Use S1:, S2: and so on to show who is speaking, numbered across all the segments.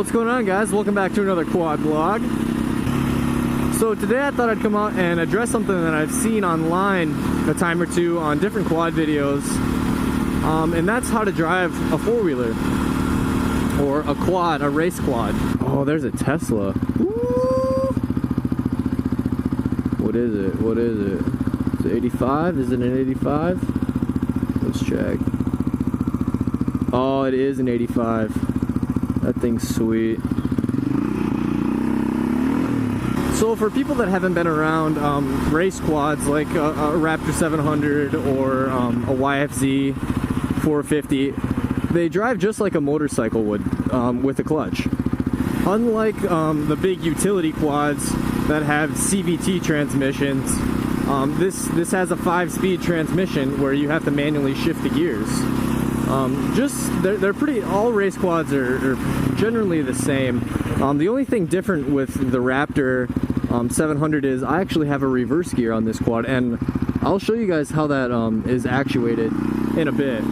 S1: What's going on, guys? Welcome back to another quad vlog. So today I thought I'd come out and address something that I've seen online a time or two on different quad videos, and that's how to drive a four-wheeler or a quad, a race quad. Oh, there's a Tesla. Woo! What is it? What is it? Is it 85? Is it an 85? Let's check. Oh, it is an 85. That thing's sweet. So for people that haven't been around race quads like a Raptor 700 or a YFZ 450, they drive just like a motorcycle would with a clutch. Unlike the big utility quads that have CVT transmissions, this has a 5-speed transmission where you have to manually shift the gears. They're pretty, all race quads are generally the same. The only thing different with the Raptor 700 is I actually have a reverse gear on this quad, and I'll show you guys how that is actuated in a bit.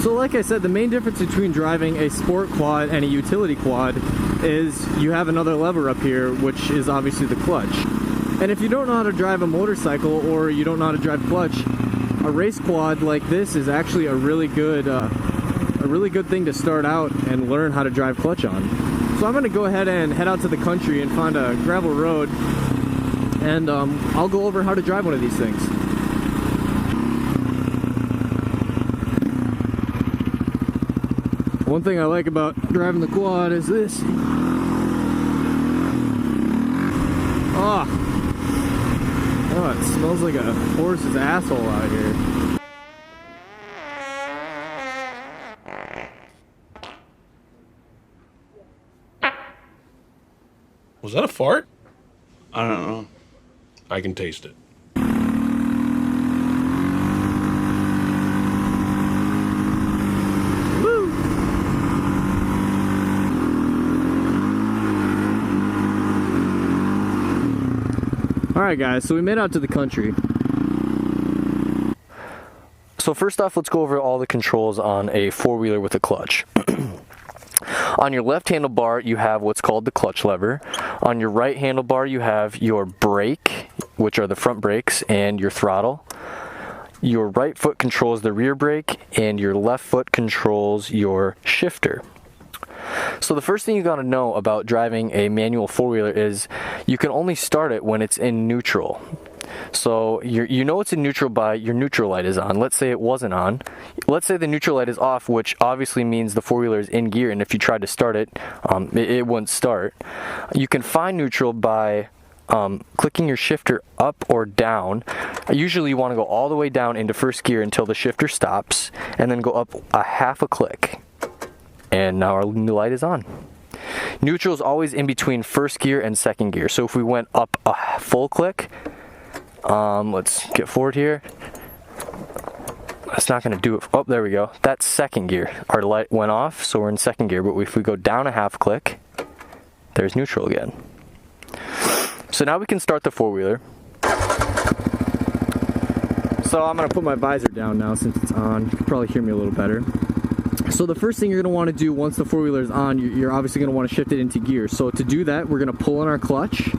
S1: So like I said, the main difference between driving a sport quad and a utility quad is you have another lever up here, which is obviously the clutch. And if you don't know how to drive a motorcycle or you don't know how to drive clutch, a race quad like this is actually a really good thing to start out and learn how to drive clutch on. So I'm going to go ahead and head out to the country and find a gravel road, and I'll go over how to drive one of these things. One thing I like about driving the quad is this. Oh, it smells like a horse's asshole out here.
S2: Was that a fart? I don't know. I can taste it.
S1: Woo! Alright guys, so we made out to the country. So first off, let's go over all the controls on a four-wheeler with a clutch. On your left handlebar, you have what's called the clutch lever. On your right handlebar, you have your brake, which are the front brakes, and your throttle. Your right foot controls the rear brake, and your left foot controls your shifter. So the first thing you gotta know about driving a manual four-wheeler is you can only start it when it's in neutral. So you know it's in neutral by your neutral light is on. Let's say it wasn't on. Let's say the neutral light is off, which obviously means the four-wheeler is in gear, and if you tried to start it, it wouldn't start. You can find neutral by clicking your shifter up or down. Usually you want to go all the way down into first gear until the shifter stops, and then go up a half a click. And now our new light is on. Neutral is always in between first gear and second gear. So if we went up a full click, let's get forward here. That's not going to do it. Oh, there we go. That's second gear. Our light went off, so we're in second gear. But if we go down a half click, there's neutral again. So now we can start the four-wheeler. So I'm going to put my visor down now since it's on. You can probably hear me a little better. So the first thing you're going to want to do once the four-wheeler is on, you're obviously going to want to shift it into gear. So to do that, we're going to pull on our clutch.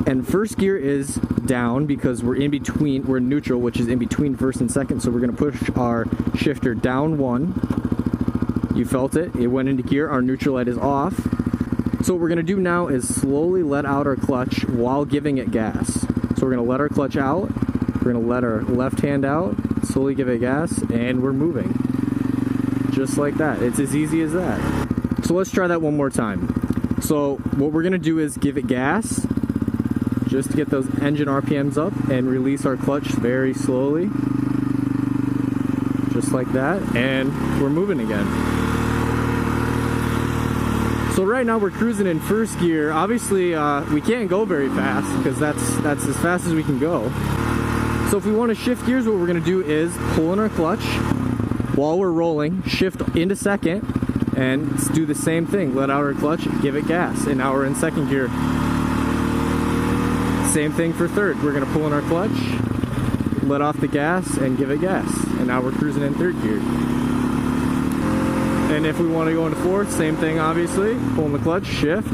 S1: And first gear is down because we're in between, we're in neutral, which is in between first and second. So we're going to push our shifter down one. You felt it. It went into gear. Our neutral light is off. So what we're going to do now is slowly let out our clutch while giving it gas. So we're going to let our clutch out. We're going to let our left hand out, slowly give it gas, and we're moving. Just like that. It's as easy as that. So let's try that one more time. So what we're going to do is give it gas, just to get those engine RPMs up, and release our clutch very slowly. Just like that, and we're moving again. So right now we're cruising in first gear. Obviously we can't go very fast because that's as fast as we can go. So if we want to shift gears, what we're going to do is pull in our clutch while we're rolling, shift into second, and do the same thing. Let out our clutch, give it gas, and now we're in second gear. Same thing for third. We're going to pull in our clutch, let off the gas, and give it gas. And now we're cruising in third gear. And if we want to go into fourth, same thing obviously. Pull in the clutch, shift,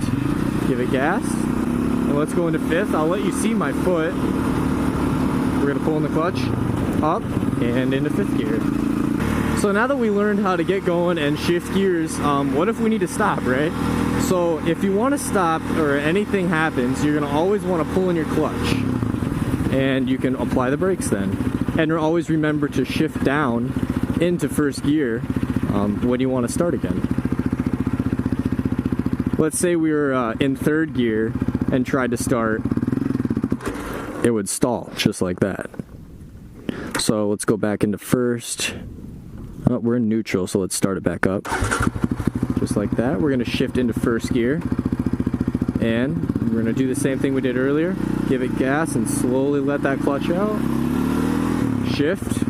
S1: give it gas. And let's go into fifth. I'll let you see my foot. We're going to pull in the clutch, up, and into fifth gear. So now that we learned how to get going and shift gears, what if we need to stop, right? So if you want to stop or anything happens, you're going to always want to pull in your clutch. And you can apply the brakes then. And always remember to shift down into first gear when you want to start again. Let's say we were in third gear and tried to start, it would stall just like that. So let's go back into first. Oh, we're in neutral, so let's start it back up. Just like that. We're going to shift into first gear. And we're going to do the same thing we did earlier. Give it gas and slowly let that clutch out. Shift.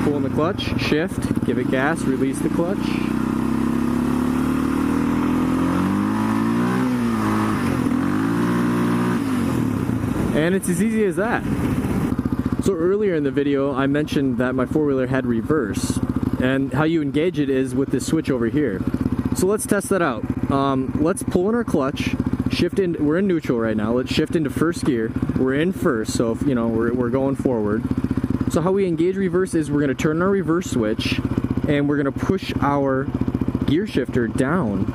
S1: Pull in the clutch. Shift. Give it gas. Release the clutch. And it's as easy as that. So earlier in the video, I mentioned that my four-wheeler had reverse. And how you engage it is with this switch over here. So let's test that out. Let's pull in our clutch, shift in, we're in neutral right now, let's shift into first gear. We're in first, so if, you know, we're going forward. So how we engage reverse is we're gonna turn our reverse switch and we're gonna push our gear shifter down,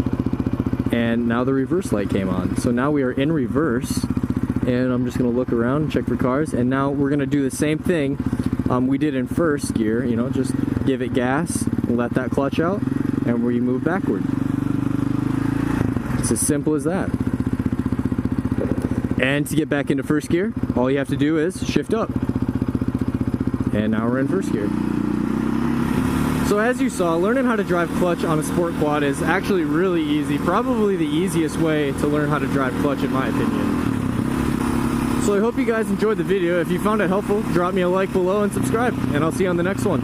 S1: and now the reverse light came on. So now we are in reverse, and I'm just gonna look around and check for cars, and now we're gonna do the same thing we did in first gear, you know, just give it gas, let that clutch out, and we move backward. It's as simple as that. And to get back into first gear, all you have to do is shift up. And now we're in first gear. So as you saw, learning how to drive clutch on a sport quad is actually really easy. Probably the easiest way to learn how to drive clutch in my opinion. So I hope you guys enjoyed the video. If you found it helpful, drop me a like below and subscribe. And I'll see you on the next one.